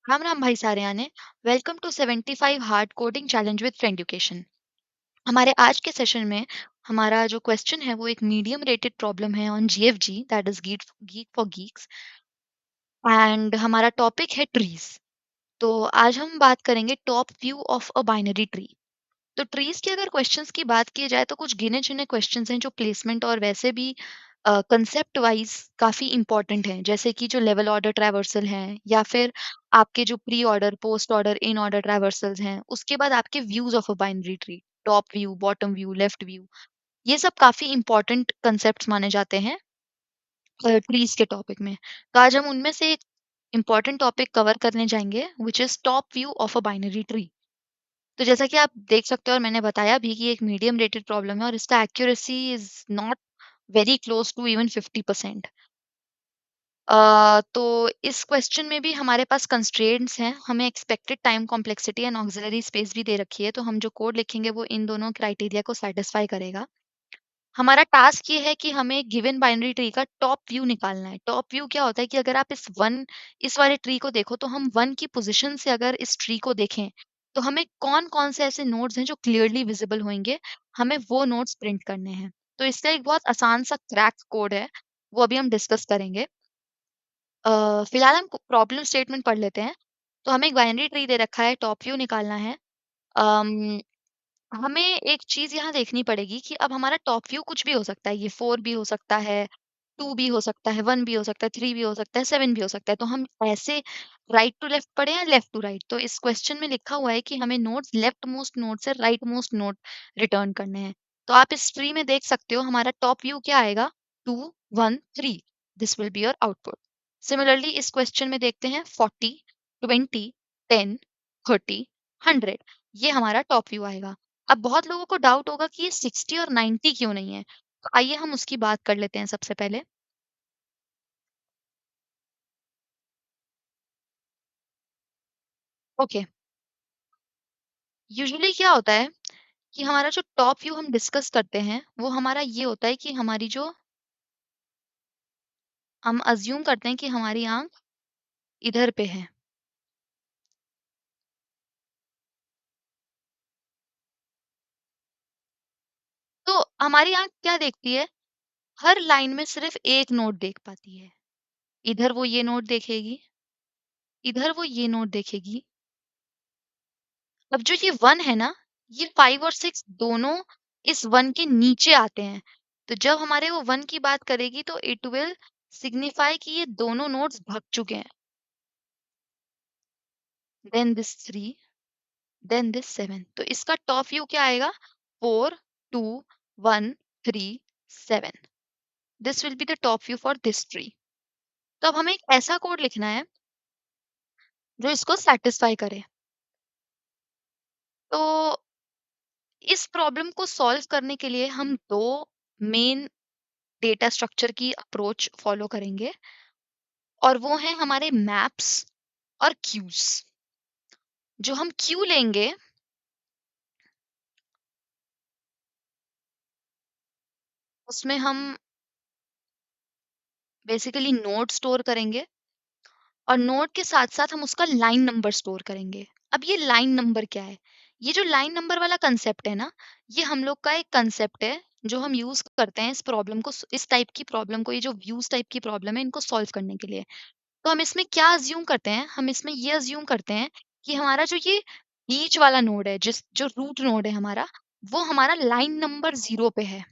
राम राम भाई सारे आने। Welcome to 75 hard coding challenge with friend education. हमारे आज के सेशन में हमारा जो क्वेश्चन है वो एक मीडियम रेटेड प्रॉब्लम है on GFG, that is geek for Geeks. And हमारा टॉपिक है ट्रीज। तो आज हम बात करेंगे top view of a binary tree. तो ट्रीज की अगर क्वेश्चंस की बात की जाए तो कुछ गिने चुने क्वेश्चंस हैं जो प्लेसमेंट और वैसे भी कंसेप्ट वाइज काफी इंपॉर्टेंट हैं, जैसे कि जो लेवल ऑर्डर ट्रैवर्सल हैं या फिर आपके जो pre order, post order, in order traversals हैं। उसके बाद आपके views of a binary tree, top view, bottom view, left view, ये सब काफी इंपॉर्टेंट कंसेप्ट्स माने जाते हैं ट्रीज के टॉपिक में। तो आज हम उनमें से एक इंपॉर्टेंट टॉपिक कवर करने जाएंगे which is top view of a binary tree. तो जैसा कि आप देख सकते हो और मैंने बताया भी कि एक मीडियम रेटेड प्रॉब्लम है और इसका accuracy is not very close to even 50%। तो इस क्वेश्चन में भी हमारे पास कंस्ट्रेंट्स हैं, हमें expected time complexity and auxiliary space भी दे रखी है, तो हम जो कोड लिखेंगे वो इन दोनों क्राइटेरिया को सेटिस्फाई करेगा। हमारा टास्क ये है कि हमें गिवन बाइनरी ट्री का टॉप व्यू निकालना है। टॉप व्यू क्या होता है कि अगर आप इस वाले ट्री को देखो तो हम वन की पोजीशन से अगर इस ट्री को देखें तो हमें कौन कौन से ऐसे नोड्स हैं जो क्लियरली विजिबल होंगे, हमें वो नोड्स प्रिंट करने हैं। तो इसका एक बहुत आसान सा क्रैक कोड है, वो अभी हम डिस्कस करेंगे। फिलहाल हम प्रॉब्लम स्टेटमेंट पढ़ लेते हैं। तो हमें एक बाइनरी ट्री दे रखा है, टॉप व्यू निकालना है। अम, हमें एक चीज़ यहाँ देखनी पड़ेगी कि अब हमारा टॉप व्यू कुछ भी हो सकता है, ये 4 भी हो सकता है, 2 भी हो सकता है, 1 भी हो सकता है, 3 भी हो सकता है, 7 भी हो सकता है। तो हम ऐसे राइट टू लेफ्ट पढ़ें या लेफ्ट टू राइट? तो इस क्वेश्चन में लिखा हुआ है कि हमें नोड्स लेफ्ट मोस्ट नोड से राइट मोस्ट नोड रिटर्न करने हैं। तो आप इस ट्री में देख सकते हो हमारा टॉप व्यू क्या आएगा? 2, 1, 3। This will be your output. Similarly इस क्वेश्चन में देखते हैं 40, 20, 10, 30, 100। ये हमारा टॉप व्यू आएगा। अब बहुत लोगों को डाउट होगा कि ये 60 और 90 क्यों नहीं है? तो आइए हम उसकी बात कर लेते हैं सबसे पहले। ओके, यूजुअली क्या होता है कि हमारा जो टॉप व्यू हम डिस्कस करते हैं, वो हमारा ये होता है कि हमारी जो हम अज़्यूम करते हैं कि हमारी आँख इधर पे है। तो हमारी आँख क्या देखती है? हर लाइन में सिर्फ़ एक नोड देख पाती है। इधर वो ये नोड देखेगी, इधर वो ये नोड देखेगी। अब जो ये 1 है ना, ये 5 और 6 दोनों इस 1 के नीचे आते हैं। तो जब हमारे वो 1 की बात करेगी तो इट विल सिग्निफाई कि ये दोनों नोड्स भग चुके हैं। Then this 3, then this 7। तो इसका टॉप व्यू क्या आएगा? 4, 2, 1, 3, 7। This will be the top view for this tree. तो अब हमें एक ऐसा कोड लिखना है जो इसको सैटिस्फाई करे। तो इस प्रॉब्लम को सॉल्व करने के लिए हम 2 मेन डेटा स्ट्रक्चर की अप्रोच फॉलो करेंगे और वो हैं हमारे मैप्स और क्यूज। जो हम क्यू लेंगे उसमें हम बेसिकली नोड स्टोर करेंगे और नोड के साथ साथ हम उसका लाइन नंबर स्टोर करेंगे। अब ये लाइन नंबर क्या है? ये जो लाइन नंबर वाला कंसेप्ट है ना, ये हम लोग का एक कंसेप्ट है जो हम यूज करते हैं इस प्रॉब्लम को, इस टाइप की प्रॉब्लम को, ये जो व्यूज टाइप की प्रॉब्लम है इनको सॉल्व करने के लिए। तो हम इसमें क्या अज्यूम करते हैं? हम इसमें ये अज्यूम करते हैं कि हमारा जो ये बीच वाला नोड है, जिस जो रूट नोड है हमारा, वो हमारा लाइन नंबर 0 पे है।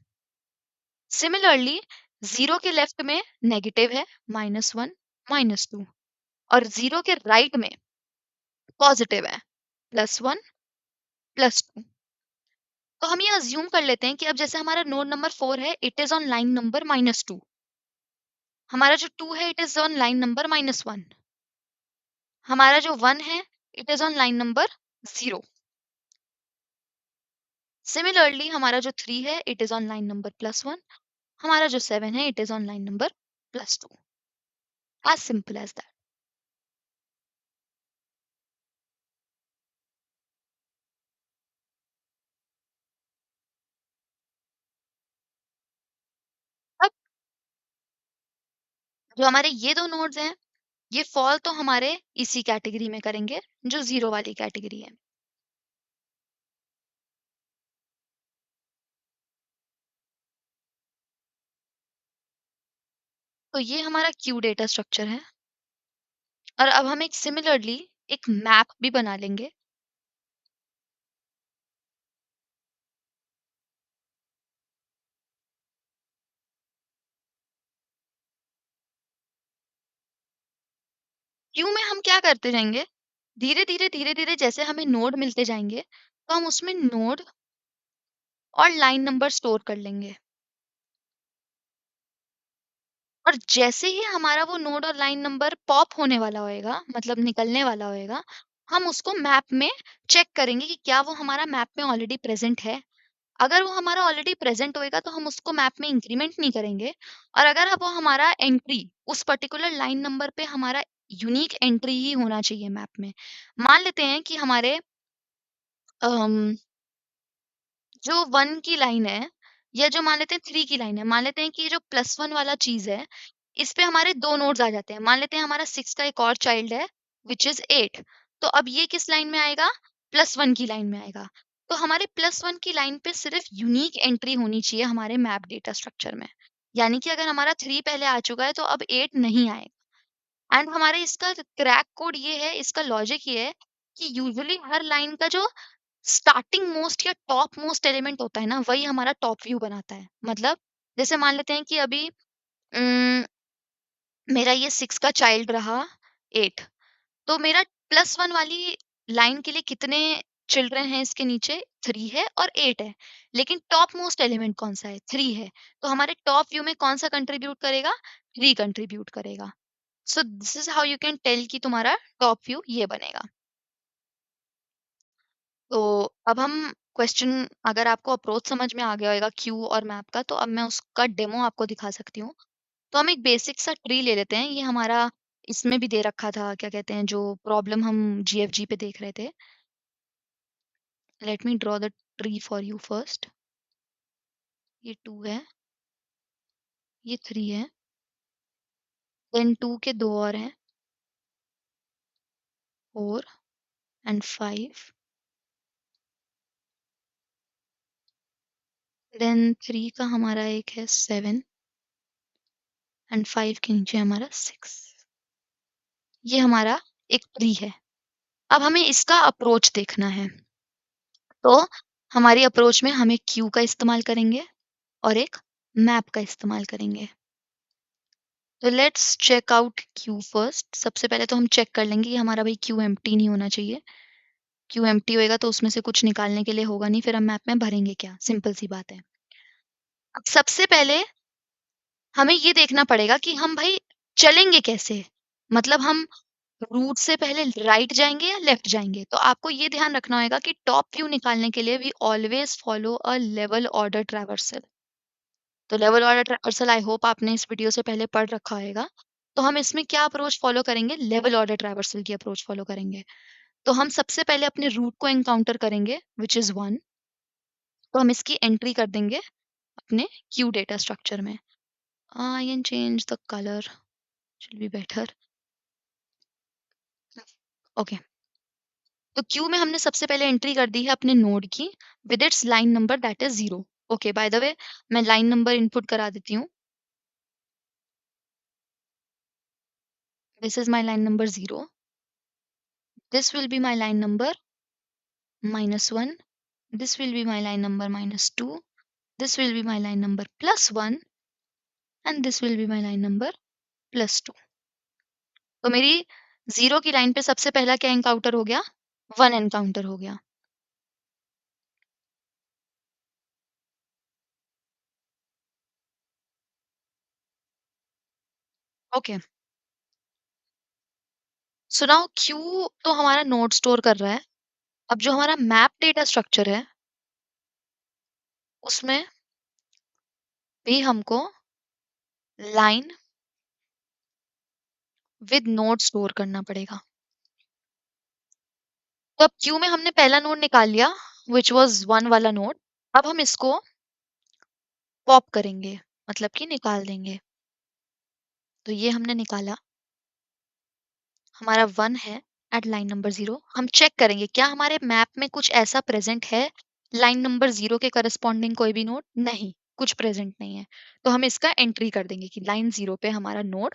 सिमिलरली 0 के लेफ्ट में नेगेटिव है, -1, -2, और 0 के राइट में पॉजिटिव है, +1, +2। तो हम ये अज्यूम कर लेते हैं कि अब जैसे हमारा नोड नंबर 4 है, it is on line number -2। हमारा जो 2 है, it is on line number -1। हमारा जो 1 है, it is on line number 0। Similarly हमारा जो 3 है, it is on line number +1। हमारा जो 7 है, it is on line number +2। As simple as that. अब जो हमारे ये 2 नोड्स हैं, ये फॉल तो हमारे इसी कैटेगरी में करेंगे जो 0 वाली कैटेगरी है। तो ये हमारा क्यू डेटा स्ट्रक्चर है और अब हम एक सिमिलरली एक मैप भी बना लेंगे। क्यू में हम क्या करते जाएँगे, धीरे-धीरे, धीरे-धीरे जैसे हमें नोड मिलते जाएँगे, तो हम उसमें नोड और लाइन नंबर स्टोर कर लेंगे। और जैसे ही हमारा वो नोड और लाइन नंबर पॉप होने वाला होएगा, मतलब निकलने वाला होएगा, हम उसको मैप में चेक करेंगे कि क्या वो हमारा मैप में ऑलरेडी प्रेज़ेंट है। अगर वो हमारा ऑलरेडी प्रेज़ेंट होएगा तो हम उसको मैप में इंक्रीमेंट नहीं करेंगे और अगर अब वो हमारा एंट्री उस पर्टिकुलर लाइन नंबर पे हमारा यूनिक एंट्री ही होना चाहिए मैप में। मान लेते हैं कि हमारे अम जो 1 की लाइन है या जो मान लेते हैं 3 की लाइन है, मान लेते हैं कि ये जो +1 वाला चीज़ है, इस पे हमारे 2 नोड्स आ जाते हैं। मान लेते हैं हमारा 6 का एक और चाइल्ड है व्हिच इज़ 8 तो अब ये किस लाइन में आएगा? +1 की लाइन में आएगा। तो हमारे +1 की लाइन पे सिर्फ यूनिक एंट्री होनी चाहिए हमारे मैप डेटा स्ट्रक्चर में। यानी कि अगर हमारा 3 पहले आ चुका है तो अब 8 नहीं आएगा। एंड हमारे इसका क्रैक कोड ये है, इसका लॉजिक ये है कि यूजुअली हर लाइन का जो स्टार्टिंग मोस्ट या टॉप मोस्ट एलिमेंट होता है ना, वही हमारा टॉप व्यू बनाता है। मतलब जैसे मान लेते हैं कि अभी उम, मेरा ये 6 का चाइल्ड रहा 8 तो मेरा +1 वाली लाइन के लिए कितने चिल्ड्रन हैं इसके नीचे? 3 है और 8 है। लेकिन टॉप मोस्ट एलिमेंट कौन-सा है? 3 है। तो हमारे टॉप व्यू में कौन-सा कंट्रीब्यूट करेगा? 3 कंट्रीब्यूट करेगा। So this is how you can tell कि तुम्हारा टॉप व्यू ये बनेगा। तो अब हम क्वेश्चन अगर आपको अप्रोच समझ में आ गया होगा क्यू और मैप का, तो अब मैं उसका डेमो आपको दिखा सकती हूँ। तो हम एक बेसिक सा ट्री ले लेते हैं। ये हमारा इसमें भी दे रखा था, क्या कहते हैं, जो प्रॉब्लम हम जीएफजी पे देख रहे थे। Let me draw the tree for you first. ये 2 है, ये 3 है, देन 2 के 2 और हैं, 4 एंड 5, देन 3 का हमारा एक है 7 एंड 5 के नीचे हमारा 6। ये हमारा एक ट्री है। अब हमें इसका अप्रोच देखना है। तो हमारी अप्रोच में हम एक क्यू का इस्तेमाल करेंगे और एक मैप का इस्तेमाल करेंगे। तो let's check out queue first. सबसे पहले तो हम चेक कर लेंगे कि हमारा भाई क्यू एम्प्टी नहीं होना चाहिए। क्यू एम्प्टी होएगा तो उसमें से कुछ निकालने के लिए होगा नहीं, फिर हम मैप में भरेंगे क्या? सिंपल सी बात है। अब सबसे पहले हमें ये देखना पड़ेगा कि हम भाई चलेंगे कैसे? मतलब हम रूट से पहले राइट जाएँगे या लेफ्ट जाएँगे? तो आपको ये ध्यान रखना होगा कि टॉप व्यू निकालने के लिए we always follow a level order traversal. तो level order traversal I hope आपने इस वीडियो से पहले पढ़ रखा होएगा। तो हम इसमें क्या अप्रोच फ़ॉलो करेंगे? लेवल ऑर्डर ट्रैवर्सल की अप्रोच फ़ॉलो करेंगे। तो हम सबसे पहले अपने रूट को एनकाउंटर करेंगे व्हिच इज़ 1 तो हम इसकी एंट्री कर देंगे अपने क्यू डेटा स्ट्रक्चर में। I can change the colour, it will be better. Okay. तो क्यू में हमने सबसे पहले एंट्री कर दी है अपने नोड की with its line number that is 0। Okay, bye the वे मैं लाइन नंबर इनपुट करा देती हूँ। This is my line number 0, this will be my line number -1, this will be my line number -2, this will be my line number +1 and this will be my line number +2। तो मेरी 0 की line पे सबसे पहला क्या encounter हो गया? 1 encounter हो गया। ओके। सो नाउ क्यू तो हमारा नोड स्टोर कर रहा है। अब जो हमारा मैप डेटा स्ट्रक्चर है, उसमें भी हमको लाइन विद नोड स्टोर करना पड़ेगा। तो अब क्यू में हमने पहला नोड निकाल लिया व्हिच वाज़ 1 वाला नोड। अब हम इसको पॉप करेंगे, मतलब कि निकाल देंगे। तो ये हमने निकाला। हमारा 1 है एट लाइन नंबर 0। हम चेक करेंगे क्या हमारे मैप में कुछ ऐसा प्रेज़ेंट है, लाइन नंबर 0 के करस्पॉन्डिंग कोई भी नोड? नहीं, कुछ प्रेज़ेंट नहीं है। तो हम इसका एंट्री कर देंगे कि लाइन 0 पे हमारा नोड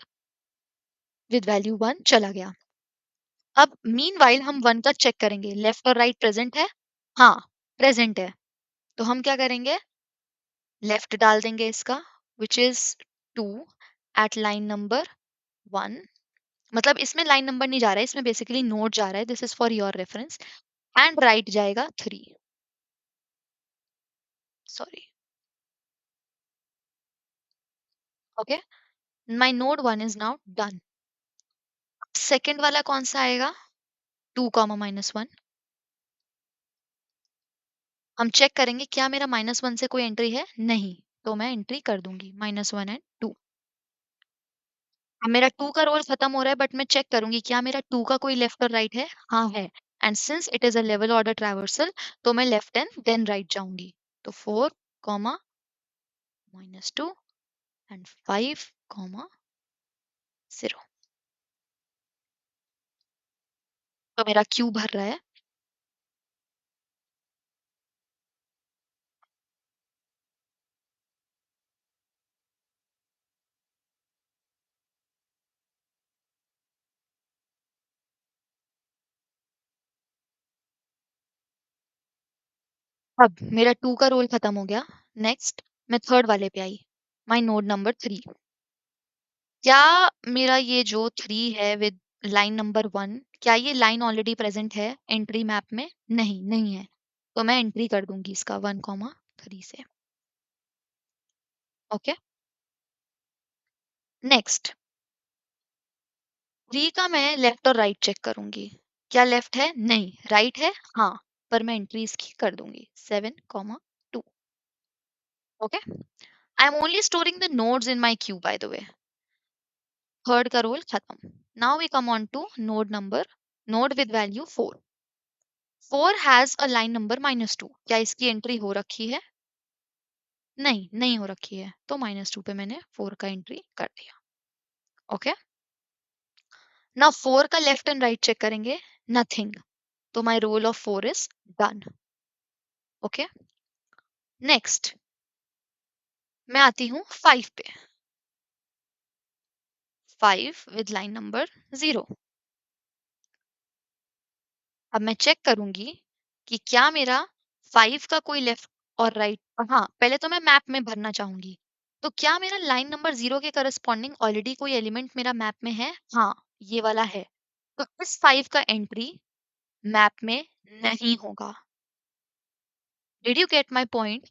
विद वैल्यू 1 चला गया। अब मीनव्हाइल हम 1 का चेक करेंगे, लेफ्ट और राइट प्रेज़ेंट है? हाँ, प्रेज़ेंट है। तो हम क्या करेंगे? लेफ्ट डाल देंगे इसका which is 2 at line number 1। मतलब इसमें लाइन नंबर नहीं जा रहा है, इसमें बेसिकली नोड जा रहा है। This is for your reference. And right जाएगा 3। Sorry. Okay, my node 1 is now done. Second वाला कौन-सा आएगा? 2 कॉमा -1। हम चेक करेंगे क्या मेरा -1 से कोई एंट्री है? नहीं, तो मैं एंट्री कर दूँगी -1 एंड 2। अब मेरा 2 का रोल खत्म हो रहा है बट मैं चेक करूँगी क्या मेरा 2 का कोई लेफ्ट और राइट है? हाँ, है। And since it is a level order traversal तो मैं लेफ्ट एंड देन राइट जाऊँगी। तो 4 कॉमा -2 एंड 5 कॉमा 0। तो मेरा क्यू भर रहा है। अब मेरा 2 का रोल खत्म हो गया। नेक्स्ट मैं थर्ड वाले पे आई। My node number 3। क्या मेरा ये जो 3 है विद लाइन नंबर 1 क्या ये लाइन ऑलरेडी प्रेज़ेंट है एंट्री मैप में? नहीं, नहीं है। तो मैं एंट्री कर दूँगी इसका 1 3 से। ओके? नेक्स्ट 3 का मैं लेफ्ट और राइट चेक करूँगी। क्या लेफ्ट है? नहीं। राइट है? हाँ। पर मैं एंट्री इसकी कर दूँगी 7 2। Okay? I am only storing the nodes in my queue by the way. Third का रोल खत्म। Now we come on to node with value 4। 4 has a line number -2। क्या इसकी एंट्री हो रखी है? नहीं, नहीं हो रखी है। तो -2 पे मैंने 4 का एंट्री कर दिया। ओके? नाउ 4 का लेफ्ट एंड राइट चेक करेंगे। नथिंग। तो my role of 4 is done. Okay? Next मैं आती हूँ 5 पे। 5 विद लाइन नंबर 0। अब मैं चेक करूँगी कि क्या मेरा 5 का कोई लेफ्ट और राइट हाँ, पहले तो मैं मैप में भरना चाहूँगी। तो क्या मेरा लाइन नंबर 0 के करस्पॉन्डिंग ऑलरेडी कोई एलिमेंट मेरा मैप में है? हाँ, ये वाला है। तो इस 5 का एंट्री मैप में नहीं होगा। Did you get my point?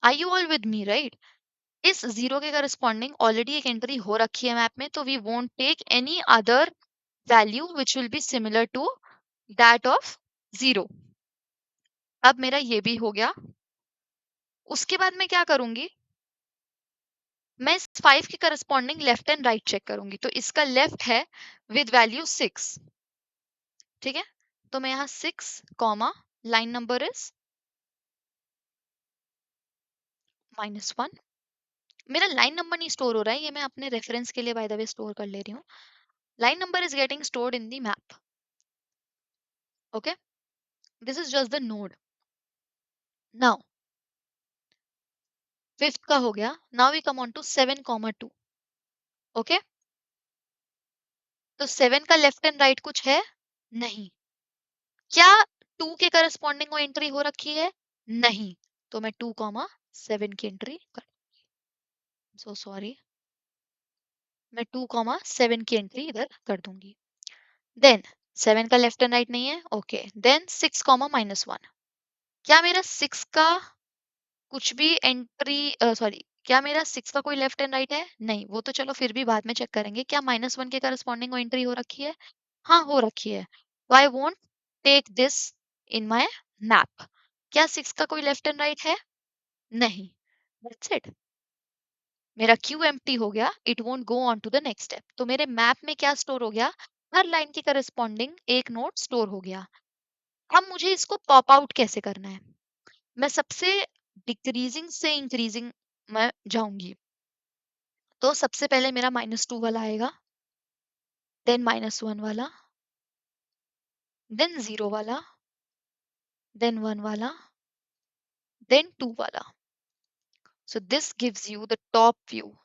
Are you all with me right? इस 0 के करस्पॉन्डिंग ऑलरेडी एक एंट्री हो रखी है मैप में तो we won't take any other value which will be similar to that of 0। अब मेरा ये भी हो गया। उसके बाद मैं क्या करूँगी? मैं इस 5 के corresponding left and right check करूँगी। तो इसका लेफ्ट है विद वैल्यू 6। ठीक है? तो मैं यहाँ 6 कॉमा लाइन नंबर इज़ -1। मेरा लाइन नंबर नहीं स्टोर हो रहा है, ये मैं अपने रेफरेंस के लिए बाय द वे स्टोर कर ले रही हूँ। Line number is getting stored in the map. Okay? This is just the node. Now 5th का हो गया। Now we come on to 7 2। Okay? तो 7 का लेफ्ट एंड राइट कुछ है? नहीं। क्या 2 के करस्पॉन्डिंग वो एंट्री हो रखी है? नहीं। तो मैं 2 7 की एंट्री कर सो सॉरी। मैं 2 7 की एंट्री इधर कर दूंगी। देन 7 का लेफ्ट एंड राइट नहीं है। ओके। देन 6 -1। क्या मेरा 6 का कुछ भी एंट्री सॉरी क्या मेरा 6 का कोई लेफ्ट एंड राइट है? नहीं। वो तो चलो फिर भी बाद में चेक करेंगे। क्या -1 के करस्पॉन्डिंग वो एंट्री हो रखी है? हाँ, हो रखी है। तो I won't take this in my map. क्या 6 का कोई लेफ्ट एंड राइट है? नहीं। That's it. मेरा क्यू एम्प्टी हो गया। It won't go on to the next step. तो मेरे मैप में क्या स्टोर हो गया? हर लाइन के करस्पॉन्डिंग एक नोड स्टोर हो गया। अब मुझे इसको पॉप आउट कैसे करना है? मैं सबसे डिक्रीजिंग से इंक्रीजिंग मैं जाऊंगी। तो सबसे पहले मेरा -2 वाला आएगा। then -1 वाला, then 0 वाला, then 1 वाला, then 2 वाला. So this gives you the top view.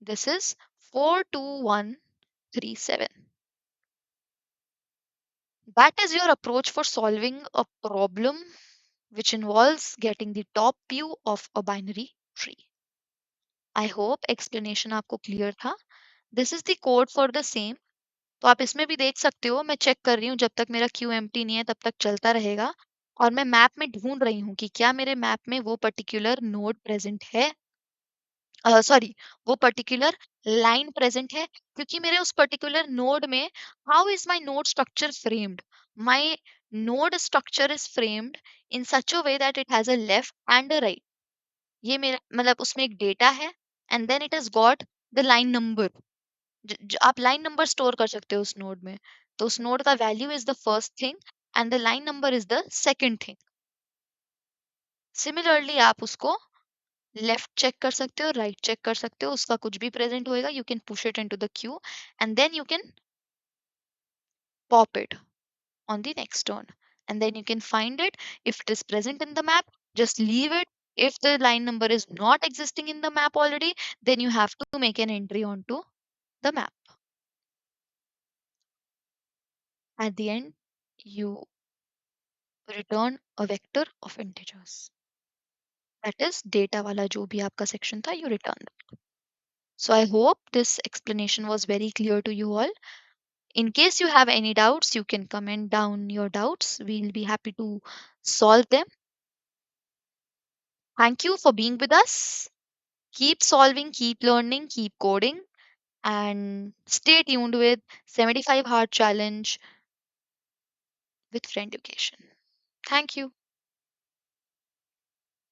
This is 42137. That is your approach for solving a problem which involves getting the top view of a binary tree. I hope explanation आपको clear था. This is the code for the same. तो आप इसमें भी देख सकते हो, मैं चेक कर रही हूँ, जब तक मेरा क्यू एम्प्टी नहीं है तब तक चलता रहेगा और मैं मैप में ढूंढ रही हूँ कि क्या मेरे मैप में वो पर्टिकुलर नोड प्रेजेंट है, सॉरी, वो पर्टिकुलर लाइन प्रेजेंट है, क्योंकि मेरे उस पर्टिकुलर नोड में how is my node structure framed. My node structure is framed in such a way that it has a left and a right. ये मेरा मतलब उसमें एक डेटा है and then it has got the line number. आप line number store कर सकते हो उस नोड में. तो उस नोड का value is the first thing and the line number is the second thing. Similarly आप उसको लेफ्ट चेक कर सकते हो, राइट चेक कर सकते हो, उसका कुछ भी प्रेजेंट होएगा, you can push it into the queue and then you can pop it on the next turn, and then you can find it. If it is present in the map, just leave it. If the line number is not existing in the map already, then you have to make an entry onto the map. At the end, you return a vector of integers. That is data wala jo bhi aapka section tha, you return that. So I hope this explanation was very clear to you all. In case you have any doubts, you can comment down your doubts. We'll be happy to solve them. Thank you for being with us. Keep solving, keep learning, keep coding, and stay tuned with 75 Hard Challenge with Friend Education. Thank you.